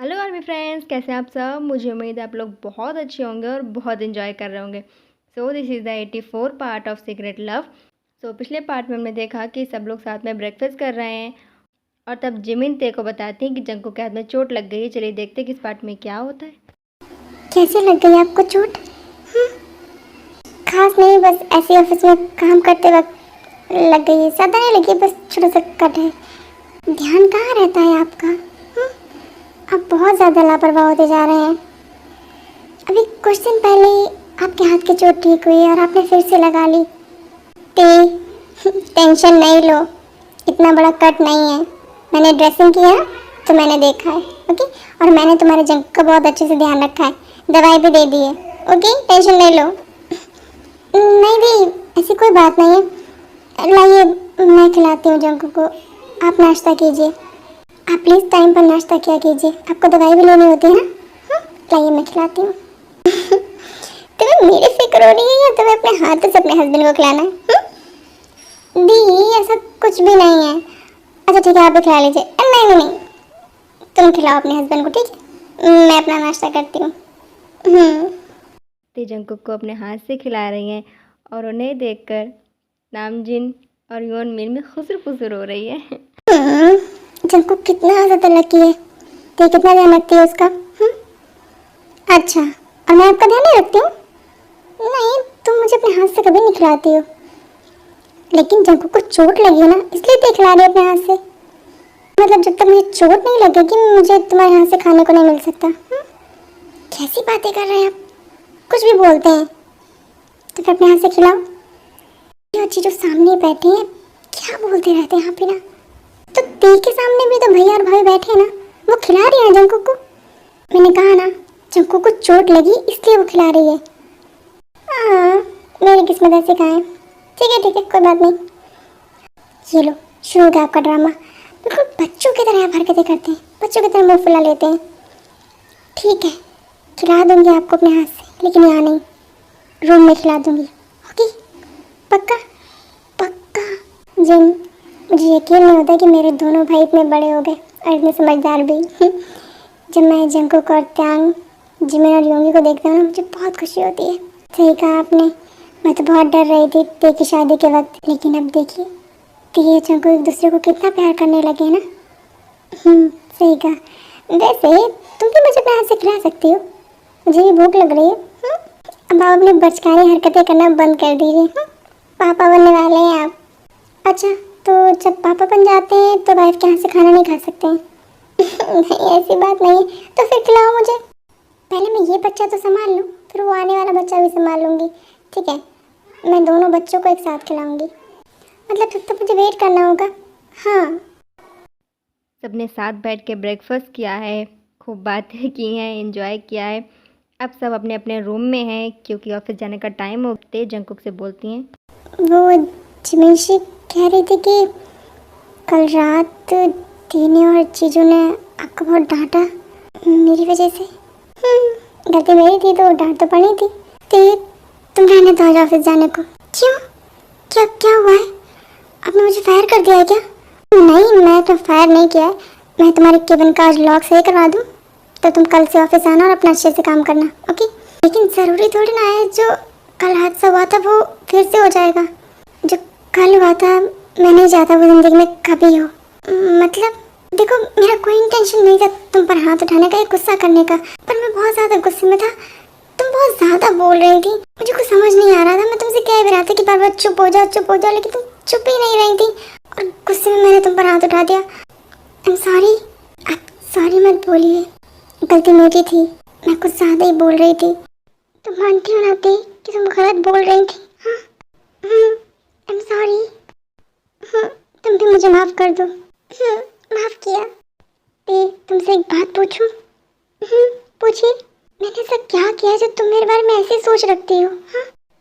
Hello army friends, कैसे हैं आप सब। मुझे उम्मीद है आप लोग बहुत अच्छे होंगे और बहुत इन्जॉय कर रहे होंगे। So this is the 84 part of secret love. So पिछले पार्ट में हमने देखा कि सब लोग साथ में ब्रेकफास्ट कर रहे हैं और तब जिमिन ते को बताती हैं कि जंको के हाथ में चोट लग गई है। चलिए देखते हैं कि इस पार्ट में क्या होता है। कैसे लग गई आपको चोट? खास नहीं, बस ऐसे ऑफिस में काम करते वक्त लग गई है। ज़्यादा नहीं लगी, बस छोटा सा कट है। ध्यान कहाँ रहता है आपका? आप बहुत ज़्यादा लापरवाह होते जा रहे हैं। अभी कुछ दिन पहले ही आपके हाथ की चोट ठीक हुई और आपने फिर से लगा ली। टेंशन नहीं लो, इतना बड़ा कट नहीं है। मैंने ड्रेसिंग किया तो मैंने देखा है, ओके। और मैंने तुम्हारे जंग का बहुत अच्छे से ध्यान रखा है, दवाई भी दे दी है, ओके। टेंशन नहीं लो। नहीं दी, ऐसी कोई बात नहीं है। लाइए, मैं खिलाती हूँ जंकू को। आप नाश्ता कीजिए। आप प्लीज़ टाइम पर नाश्ता किया कीजिए, आपको दवाई भी लेनी होती है ना। लाइए, मैं खिलाती हूँ। तुम्हें मेरी फिक्र हो रही है या तुम्हें अपने हाथों से अपने हस्बैंड को खिलाना है? दी, ऐसा कुछ भी नहीं है। अच्छा ठीक है, आप भी खिला लीजिए। नहीं नहीं नहीं, तुम खिलाओ अपने हस्बैंड को, ठीक है। मैं अपना नाश्ता करती हूँ। ते जंकुक को अपने हाथ से खिला रही हैं और उन्हें देखकर नामजिन और योन मिन में खुसर फुसर हो रही है। जंकू कितना ज़्यादा लकी है। तो कितना ध्यान रखती है उसका? अच्छा, और मैं आपका ध्यान नहीं रखती हूँ? नहीं, तुम मुझे अपने हाथ से कभी नहीं खिलाती हो। लेकिन जंकू को चोट लगी है ना, इसलिए तो खिला रही अपने हाथ से। मतलब जब तक मुझे चोट नहीं लगेगी मुझे तुम्हारे हाथ से खाने को नहीं मिल सकता। कैसी बातें कर रहे हैं आप? कुछ भी बोलते हैं। तो फिर अपने हाथ से खिलाओ। ये अच्छी जो सामने बैठे हैं क्या बोलते रहते हैं यहाँ पे ना। तो ती के सामने भी तो भैया और भाई बैठे हैं ना, वो खिला रही है जंकू को। मैंने कहा ना, जंकू को चोट लगी इसलिए वो खिला रही है। मेरी किस्मत ऐसी कहाँ है। ठीक है, कोई बात नहीं। ये लो, शुरू हो गया आपका ड्रामा। बिल्कुल बच्चों की तरह आप हरकतें करते हैं, बच्चों की तरह मुंह फुला लेते हैं। ठीक है, खिला दूंगी आपको अपने हाथ से, लेकिन यहाँ नहीं, रूम में खिला दूंगी, ओके। पक्का? पक्का जिन। मुझे यकीन नहीं होता कि मेरे दोनों भाई इतने बड़े हो गए और इतने समझदार भी। जब मैं जंकुक और त्यांग, जिमिन और योंगी को देखता हूँ ना, मुझे बहुत खुशी होती है। सही कहा आपने, मैं तो बहुत डर रही थी ते की शादी के वक्त, लेकिन अब देखिए ते जंकुक एक दूसरे को कितना प्यार करने लगे हैं ना। सही कहा। वैसे तुम भी मुझे अपने हाथ से खिला सकती हो, मुझे भी भूख लग रही है। अब आप अपनी बचकानी हरकतें करना बंद कर दीजिए। पापा बनने वाले हैं आप। अच्छा, तो जब पापा बन जाते हैं तो वाइफ के हाथ से खाना नहीं खा सकते हैं? नहीं, ऐसी बात नहीं है। तो फिर खिलाओ मुझे। पहले मैं ये बच्चा तो संभाल लूँ, फिर वो आने वाला बच्चा भी संभाल लूँगी, ठीक है। मैं दोनों बच्चों को एक साथ खिलाऊँगी। मतलब तब तक मुझे वेट करना होगा। हाँ। सबने साथ बैठ के ब्रेकफास्ट किया है, खूब बातें की हैं, एंजॉय किया है। अब सब अपने अपने रूम में हैं क्योंकि ऑफिस जाने का टाइम हो। ते जंकुक से बोलती हैं, वो जिमिनशी कह रही थी कि कल रात दीने और जीजू ने आपको बहुत डांटा मेरी वजह से। गलती मेरी थी तो डांट तो पड़ी थी। ते तुम रहने दो आज ऑफिस जाने को। क्यों? क्या क्या हुआ है? आपने मुझे फायर कर दिया है क्या? नहीं, मैं तो फायर नहीं किया है। मैं तुम्हारे केबिन का आज लॉक सही करवा दूँ, तो तुम कल से ऑफिस आना और अपना अच्छे से काम करना, ओके। लेकिन ज़रूरी थोड़ी ना है जो कल हादसा हुआ था वो फिर से हो जाएगा। जो कल हुआ था मैं नहीं चाहता वो ज़िंदगी में कभी हो। मतलब देखो, मेरा कोई इंटेंशन नहीं था तुम पर हाथ उठाने का या गुस्सा करने का, पर मैं बहुत ज़्यादा गुस्से में था। तुम बहुत ज़्यादा बोल रही थी, मुझे कुछ समझ नहीं आ रहा था। मैं तुमसे कह भी रहा था कि बार बार चुप हो जाओ, लेकिन तुम चुप ही नहीं रही थी और गुस्से में मैंने तुम पर हाथ उठा दिया। I am sorry. आप सॉरी मत बोलिए, गलती मेरी थी, मैं कुछ ज़्यादा ही बोल रही थी। तुम मानती हो ना ती कि तुम गलत बोल रही थी? I am sorry. तुम भी मुझे माफ़ कर दो। माफ़ किया। ती, तुमसे एक बात पूछूं? पूछिए। मैंने ऐसा क्या किया जो तुम मेरे बारे में ऐसे सोच रखती हो?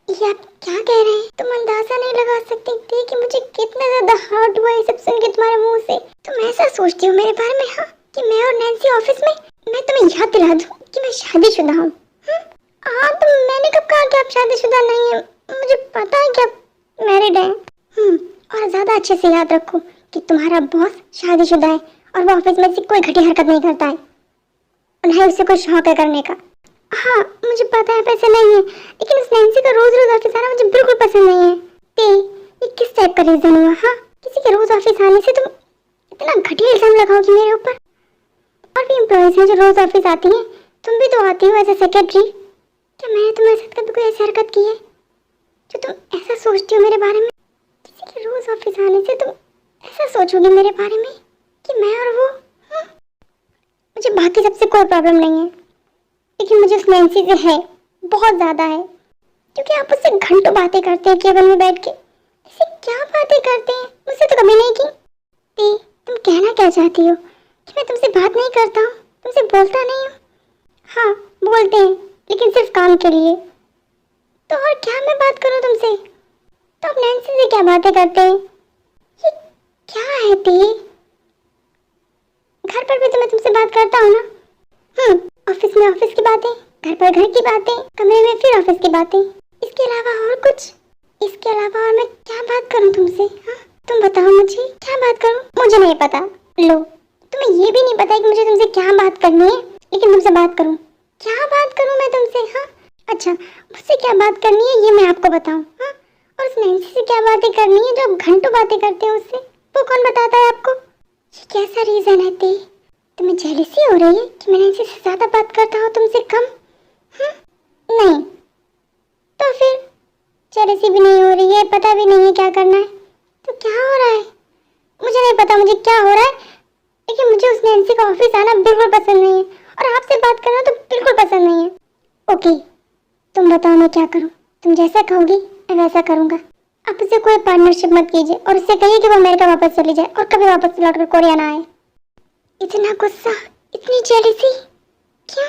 ये आप क्या कह रहे हैं? तुम अंदाजा नहीं लगा सकती थी कि मुझे कितना ज़्यादा हर्ट हुआ ये सब सुन के तुम्हारे मुंह से। तुम ऐसा सोचती हो मेरे बारे में, हाँ, कि मैं और नैन्सी ऑफिस में? मैं तुम्हें याद दिला दूं कि मैं शादीशुदा हूँ। हाँ, तो मैंने कब कहा कि आप शादीशुदा नहीं हैं? मुझे पता है कि आप मैरिड हैं। और ज़्यादा अच्छे से याद रखो कि तुम्हारा बॉस शादीशुदा है और वो ऑफिस में से कोई घटिया हरकत नहीं करता है। और ना ही उसे कोई शौक है करने का। हाँ मुझे पता है पैसे नहीं है, लेकिन उस नैन्सी का रोज रोज ऑफिस आना मुझे बिल्कुल पसंद नहीं है। ते ये किस टाइप का रीजन हुआ? हाँ किसी के रोज ऑफिस आने से तुम इतना घटिया इल्जाम लगाओगी मेरे ऊपर? और भी एम्प्लॉइज हैं जो रोज ऑफिस आती हैं, तुम भी तो आती हो एज ए सेक्रेटरी। क्या मैंने तुम्हारे साथ कभी कोई ऐसी हरकत की है जो तुम ऐसा सोचती हो मेरे बारे में? किसी के रोज ऑफिस आने से तुम ऐसा सोचोगी मेरे बारे में कि मैं और वो? मुझे बाकी सबसे कोई प्रॉब्लम नहीं है, लेकिन मुझे उस नैन्सी से है, बहुत ज़्यादा है। क्योंकि आप उससे घंटों बातें करते हैं केबल में बैठ के। ऐसे क्या बातें करते हैं, मुझसे तो कभी नहीं की। तुम कहना क्या चाहती हो कि मैं तुमसे बात नहीं करता हूँ, तुमसे बोलता नहीं हूँ? हाँ बोलते हैं, लेकिन सिर्फ काम के लिए। तो और क्या मैं बात करूँ तुमसे? तो आप नैन्सी से क्या बातें करते हैं? ये क्या है ती? घर पर भी तो मैं तुमसे बात करता हूँ ना। ऑफिस में ऑफिस की बातें, घर पर घर की बातें, कमरे में फिर ऑफिस की बातें। इसके अलावा और कुछ? इसके अलावा और मैं क्या बात करूं तुमसे? हाँ तुम बताओ मुझे, क्या बात करूं? मुझे नहीं पता। लो तुम्हें ये भी नहीं पता कि मुझे तुमसे क्या बात करनी है, लेकिन तुमसे बात करूं। क्या बात करूं मैं तुमसे? हाँ अच्छा, मुझसे क्या बात करनी है ये मैं आपको बताऊं? हाँ और उस नैन्सी से क्या बातें करनी है जो आप घंटों बातें करते हो उससे, वो कौन बताता है आपको? ये कैसा रीजन है ती? तुम्हें जेलसी हो रही है कि मैं नैन्सी से ज्यादा बात करता हूँ तुमसे कम? नहीं तो फिर जेलसी भी नहीं हो रही है, पता भी नहीं है क्या करना है, तो क्या हो रहा है? मुझे नहीं पता मुझे क्या हो रहा है, लेकिन मुझे उस नैन्सी का ऑफिस आना बिल्कुल पसंद नहीं है और आपसे बात करना तो बिल्कुल पसंद नहीं है। ओके तुम बताओ मैं क्या करूँ? तुम जैसा कहोगी मैं वैसा करूँगा। आप उससे कोई पार्टनरशिप मत कीजिए और उससे कहिए कि वो अमेरिका वापस चली जाए और कभी वापस लौट कर कोरिया ना आए। इतना गुस्सा, इतनी जेलसी क्यों?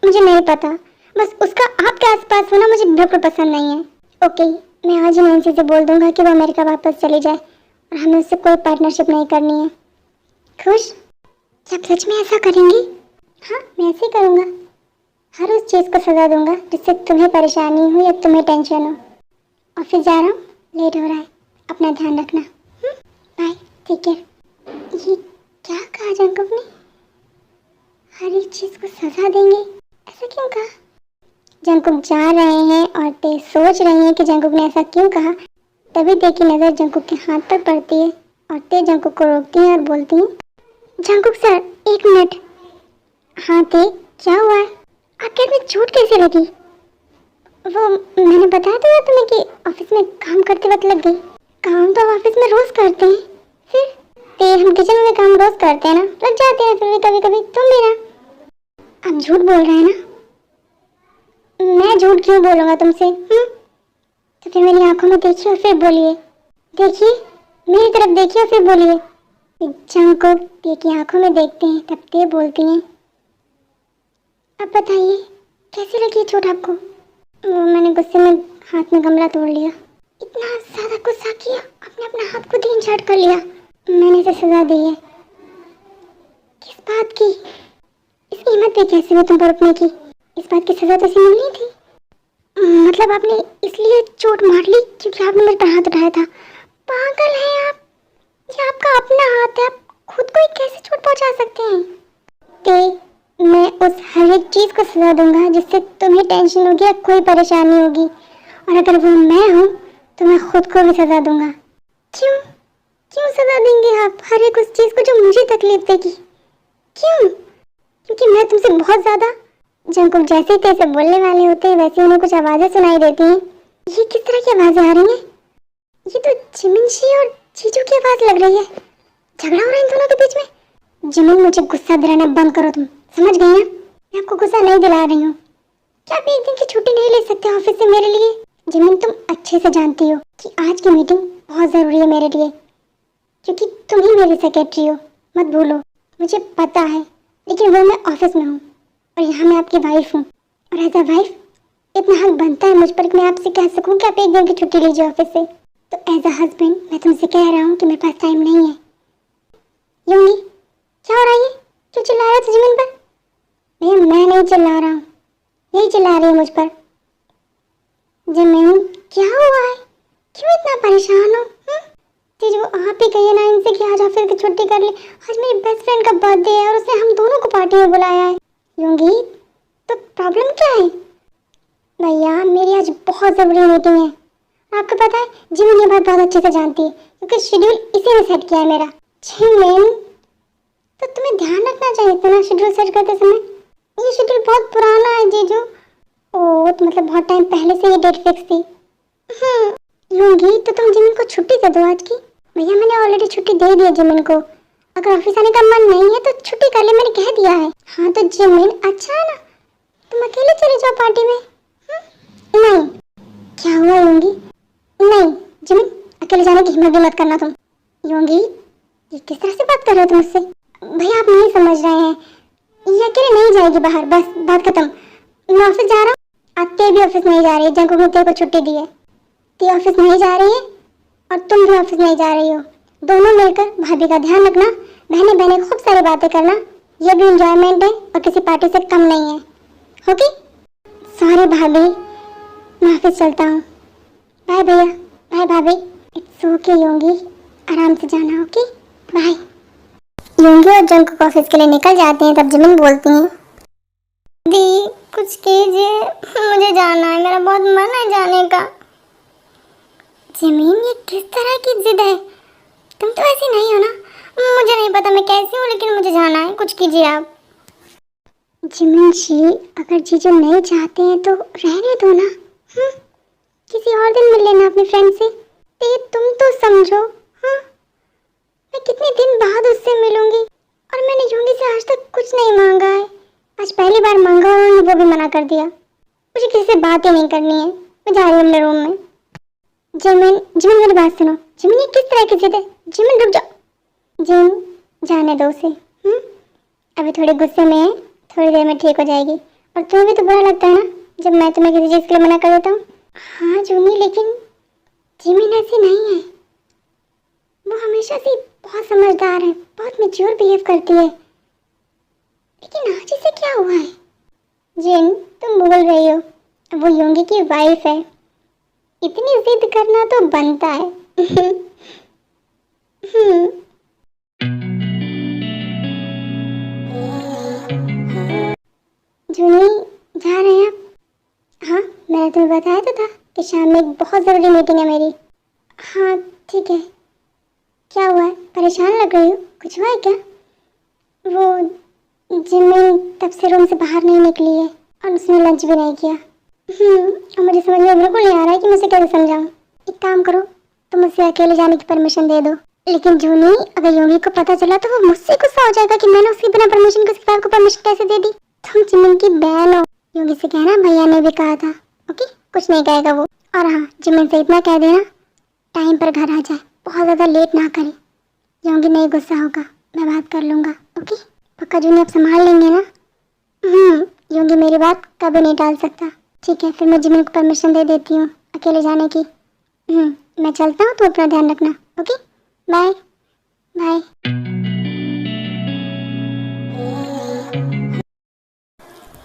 मुझे नहीं पता, बस उसका आपके आसपास होना मुझे बिल्कुल पसंद नहीं है। ओके मैं आज ही नैन्सी से बोल दूंगा कि वो अमेरिका वापस चली जाए और हमें उससे कोई पार्टनरशिप नहीं करनी है। खुश? क्या आप सच में ऐसा करेंगी? हाँ मैं ऐसे ही करूँगा, हर उस चीज़ को सजा दूंगा जिससे तुम्हें परेशानी हो या तुम्हें टेंशन हो। ऑफिस जा रहा हूँ, लेट हो रहा है, अपना ध्यान रखना। Bye, take care. ये क्या कहा जंकुक ने? हर एक चीज़ को सजा देंगे, ऐसा क्यों कहा? जंकुक जा रहे हैं और ते सोच रही हैं कि जंकुक ने ऐसा क्यों कहा। तभी ते की नज़र जंकुक के हाथ पर पड़ती है और ते जंकुक को रोकती है और बोलती है, जंकुक सर 1 मिनट। हाँ ते क्या हुआ है? आपके हाथ में चोट कैसे लगी? वो मैंने बताया था तुम्हें कि ऑफिस में काम करते वक्त लग गई। काम तो हम ऑफिस में रोज करते हैं, फिर ते हम किचन में काम रोज करते हैं ना, लग जाते हैं फिर भी कभी कभी। तुम भी ना? आप झूठ बोल रहे हैं ना? मैं झूठ क्यों बोलूँगा तुमसे? तो फिर मेरी आंखों में देखिए और फिर बोलिए। देखिए मेरी तरफ देखिए और फिर बोलिए। जंकुक ते की आंखों में देखते हैं, तब ते बोलती हैं, अब बताइए कैसी लगी चोट आपको? मैंने गुस्से में हाथ में गमला तोड़ लिया। इतना ज़्यादा गुस्सा किया आपने, अपना हाथ खुद ही इंजर्ड कर लिया। मैंने इसे सजा दी है। किस बात की? इसकी हिम्मत भी कैसे हुई तुम पर उठने की? इस बात की सजा तो इसे मिलनी थी। मतलब आपने इसलिए चोट मार ली क्योंकि आपने मेरे पर हाथ उठाया था? पागल हैं आप, ये आपका अपना हाथ है, आप खुद को ही कैसे चोट पहुंचा सकते हैं? ते मैं उस हर एक चीज़ को सजा दूंगा जिससे तुम्हें टेंशन होगी या कोई परेशानी होगी, और अगर वो मैं हूँ तो मैं खुद को भी सजा दूंगा। क्यों क्यों सजा देंगे आप हर एक उस चीज़ को जो मुझे तकलीफ देगी? क्यों? क्योंकि मैं तुमसे बहुत ज़्यादा। जंकुक जैसे ही तेरे से बोलने वाले होते हैं वैसे उन्हें कुछ आवाज़ें सुनाई देती हैं। ये किस तरह की आवाज़ें आ रही हैं? ये तो जिमिनशी और चीजू की आवाज़ लग रही है। झगड़ा हो रहा है इन दोनों के बीच में। जिमिन मुझे गुस्सा दिलाना बंद करो, तुम समझ गई ना? मैं आपको गुस्सा नहीं दिला रही हूँ। क्या आप एक दिन की छुट्टी नहीं ले सकते ऑफिस से मेरे लिए? जिमिन तुम अच्छे से जानती हो कि आज की मीटिंग बहुत ज़रूरी है मेरे लिए, क्योंकि तुम ही मेरी सेक्रेटरी हो, मत भूलो। मुझे पता है, लेकिन वो मैं ऑफिस में हूँ और यहाँ मैं आपकी वाइफ हूँ, और एज अ वाइफ इतना हक बनता है मुझ पर कि मैं आपसे कह सकूँ कि आप एक दिन की छुट्टी लीजिए ऑफिस से। तो एज अ हस्बैंड मैं तुमसे कह रहा हूँ कि मेरे पास टाइम नहीं है। यूंगी क्या हो रहा है? क्यों चिल्ला रहा है जिमिन पर? भैया मैं नहीं चिल्ला रहा हूँ, यही चिल्ला रही है मुझ पर। जिमिन क्या हुआ है, क्यों इतना परेशान हो? जीजू आप ही कहिए ना इनसे कि आज ऑफिस की छुट्टी कर ले। आज मेरी बेस्ट फ्रेंड का बर्थडे है और उसने हम दोनों को पार्टी में बुलाया है। योंगी, तो प्रॉब्लम क्या है? भैया, मेरी आज बहुत ज़रूरी मीटिंग है। आपको पता है, जिमिन ये बात बहुत अच्छे से जानती है क्योंकि शेड्यूल इसी ने सेट किया है मेरा। जिमिन, तो तुम्हें ध्यान रखना चाहिए इतना शेड्यूल सेट करते समय। ये शेड्यूल बहुत पुराना है जीजू। ओह, तो मतलब बहुत टाइम पहले से ये डेट फिक्स थी। योंगी, तो तुम जिमिन को छुट्टी दे दो आज की। भैया, मैंने ऑलरेडी छुट्टी दे दी है जिमिन को। अगर ऑफिस आने का मन नहीं है तो छुट्टी कर ले, मैंने कह दिया है। हाँ तो जिमिन, अच्छा है ना, तुम अकेले चले जाओ पार्टी में। नहीं। क्या हुआ योंगी? नहीं जिमिन, अकेले जाने की हिम्मत भी मत करना तुम। योंगी, ये किस तरह से बात कर रहे हो तुम मुझसे? भैया, आप नहीं समझ रहे हैं। ये अकेले नहीं जाएगी बाहर, बस बात खत्म। मैं ऑफिस जा रहा हूँ, आते भी ऑफिस नहीं जा रही है। जंकु ने तेरे को छुट्टी दी है, ती ऑफिस नहीं जा रही है और तुम भी ऑफिस नहीं जा रही हो। दोनों मिलकर भाभी का ध्यान रखना, बहने बहने खूब सारी बातें करना। ये भी इंजॉयमेंट है और किसी पार्टी से कम नहीं है। ओके? सॉरी भाभी, मैं ऑफिस चलता हूँ। बाय भैया, बाय भाभी। इट्स ओके योंगी, आराम से जाना। Okay, bye. योंगी और जंकु ऑफिस के लिए निकल जाते हैं। तब जिमिन बोलती हैं, दी कुछ कीजिए, मुझे जाना है, मेरा बहुत मन है जाने का। जिमिन, ये किस तरह की जिद है? तुम तो ऐसी नहीं हो ना। मुझे नहीं पता मैं कैसी हूँ, लेकिन मुझे जाना है, कुछ कीजिए आप। जिमिन जी, अगर जीजू नहीं चाहते हैं तो रहने दो ना। किसी और दिन मिल लेना अपने फ्रेंड से। ते तुम तो समझो। मैं कितने दिन बाद उससे मिलूंगी और मैंने योंगी से आज तक कुछ नहीं मांगा है। आज पहली बार मांगा और उन्होंने वो भी मना कर दिया। मुझे किसी से बात ही नहीं करनी है, मैं जा रही हूँ अपने रूम में। जिमिन, जिमिन मेरी बात सुनो। जिमिन, ये किस तरह की जिद है? जिमिन रुक जाओ। जिम, जाने दो उसे। अभी थोड़े गुस्से में है, थोड़ी देर में ठीक हो जाएगी। और तुम्हें भी तो बुरा लगता है ना जब मैं तुम्हें किसी चीज़ के लिए मना कर देता हूँ। हाँ जूनी, लेकिन जिमिन ऐसी नहीं है। वो हमेशा से बहुत समझदार है, बहुत मैच्योर बिहेव करती है। लेकिन आज इसे क्या हुआ है? जिन, तुम भूल रही हो, वो योंगी की वाइफ है। इतनी जिद करना तो बनता है। जूनी, जा रहे हैं आप? हाँ, मैंने तुम्हें बताया तो था कि शाम में एक बहुत ज़रूरी मीटिंग है मेरी। हाँ ठीक है। क्या हुआ है, परेशान लग रही हो? कुछ हुआ है क्या? वो जिमिन तब से रूम से बाहर नहीं निकली है और उसने लंच भी नहीं किया। और मुझे समझ में बिल्कुल नहीं आ रहा है कि मैं उसे कैसे समझाऊँ। एक काम करो, तुम मुझसे अकेले जाने की परमिशन दे दो। लेकिन जूनी, अगर योगी को पता चला तो वो मुझसे गुस्सा हो जाएगा कि मैंने उसके बिना परमिशन के उसके पास को परमिशन कैसे दे दी। तुम जिमिन की बहन हो। योगी से कहना भैया ने भी कहा था। ओके, कुछ नहीं कहेगा वो। और हाँ, जिमिन से इतना कह देना टाइम पर घर आ जाए, बहुत ज़्यादा लेट ना करे। योगी नहीं गुस्सा होगा, मैं बात कर लूँगा। ओके पक्का जूनी, आप संभाल लेंगे ना? योगी मेरी बात कभी नहीं टाल सकता। ठीक है, फिर मैं जिमिन को परमिशन दे देती हूँ अकेले जाने की। मैं चलता हूँ, तो अपना ध्यान रखना। Okay, bye bye.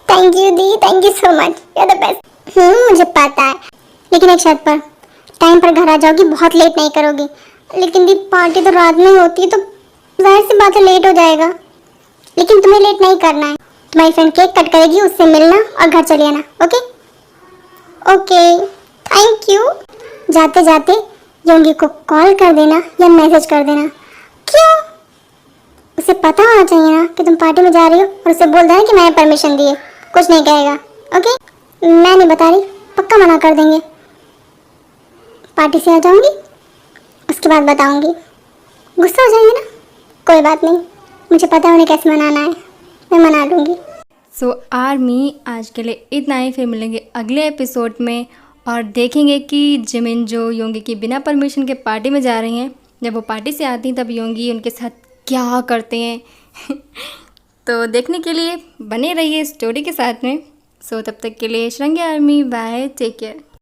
Thank you दी, thank you so much, you are the best. मुझे पता है, लेकिन एक शर्त पर, टाइम पर घर आ जाओगी, बहुत लेट नहीं करोगी। लेकिन दी, पार्टी तो रात में ही होती है, तो जाहिर सी बात है लेट हो जाएगा। लेकिन तुम्हें लेट नहीं करना है। तुम्हारी फ्रेंड केक कट करेगी, उससे मिलना और घर चले आना। Okay okay, thank you. जाते जाते योंगी को कॉल कर देना या मैसेज कर देना। क्यों? उसे पता होना चाहिए ना कि तुम पार्टी में जा रही हो, और उसे बोल देना कि मैंने परमिशन दी है। कुछ नहीं कहेगा। ओके, मैं नहीं बता रही, पक्का मना कर देंगे। पार्टी से आ जाऊंगी, उसके बाद बताऊंगी। गुस्सा हो जाएंगे ना? कोई बात नहीं, मुझे पता है उन्हें कैसे मनाना है, मैं मना लूँगी। सो आर्मी, आज के लिए इतना ही। फिर मिलेंगे अगले एपिसोड में और देखेंगे कि जिमिन जो योंगी की बिना परमिशन के पार्टी में जा रही हैं, जब वो पार्टी से आती हैं तब योंगी उनके साथ क्या करते हैं। तो देखने के लिए बने रहिए स्टोरी के साथ में। सो तब तक के लिए Shringi army, bye, take care.